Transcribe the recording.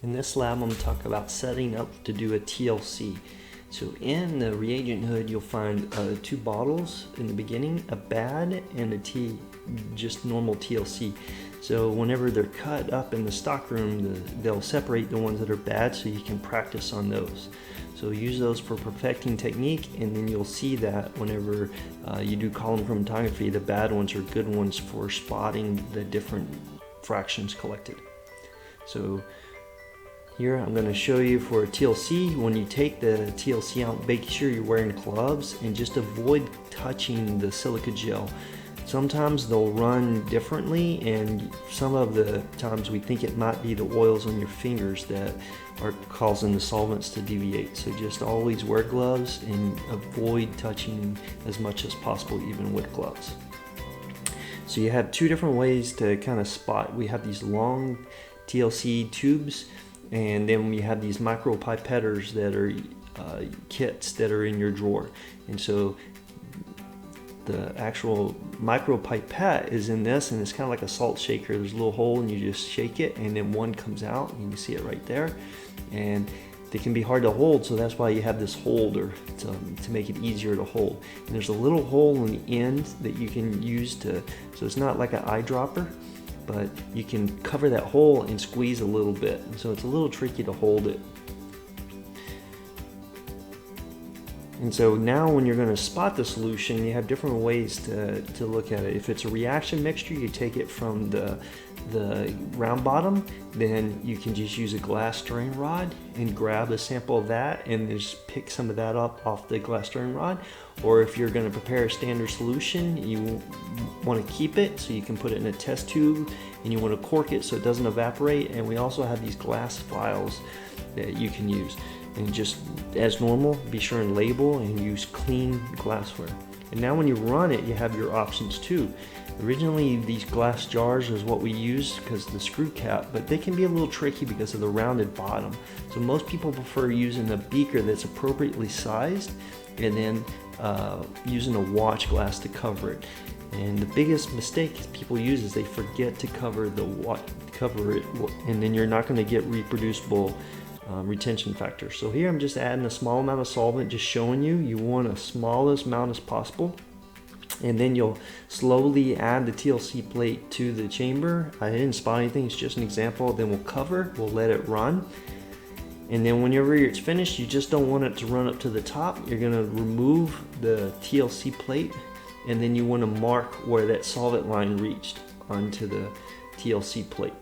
In this lab, I'm going to talk about setting up to do a TLC. So in the reagent hood, you'll find two bottles in the beginning, a bad and a just normal TLC. So whenever they're cut up in the stockroom, they'll separate the ones that are bad so you can practice on those. So use those for perfecting technique, and then you'll see that whenever you do column chromatography, the bad ones are good ones for spotting the different fractions collected. So here I'm going to show you for a TLC. When you take the TLC out, make sure you're wearing gloves and just avoid touching the silica gel. Sometimes they'll run differently, and some of the times we think it might be the oils on your fingers that are causing the solvents to deviate. So just always wear gloves and avoid touching as much as possible, even with gloves. So you have two different ways to kind of spot. We have these long TLC tubes, and then we have these micro pipetters that are kits that are in your drawer. And so the actual micro pipette is in this, and it's kind of like a salt shaker. There's a little hole and you just shake it, and then one comes out. You can see it right there, and they can be hard to hold, so that's why you have this holder to make it easier to hold. And there's a little hole in the end that you can use so it's not like an eyedropper, but you can cover that hole and squeeze a little bit, and so it's a little tricky to hold it. And so now when you're going to spot the solution, you have different ways to look at it. If it's a reaction mixture, you take it from the round bottom, then you can just use a glass stirring rod and grab a sample of that and just pick some of that up off the glass stirring rod. Or if you're going to prepare a standard solution, you want to keep it so you can put it in a test tube, and you want to cork it so it doesn't evaporate. And we also have these glass vials that you can use. And just as normal, be sure and label and use clean glassware. And now when you run it, you have your options too. Originally, these glass jars is what we use because of the screw cap, but they can be a little tricky because of the rounded bottom. So most people prefer using a beaker that's appropriately sized, and then using a watch glass to cover it. And the biggest mistake people use is they forget to cover it, and then you're not going to get reproducible retention factor. So here I'm just adding a small amount of solvent, just showing you want a smallest amount as possible, and then you'll slowly add the TLC plate to the chamber. I didn't spot anything, it's just an example. Then we'll let it run, and then whenever it's finished, you just don't want it to run up to the top. You're going to remove the TLC plate, and then you want to mark where that solvent line reached onto the TLC plate.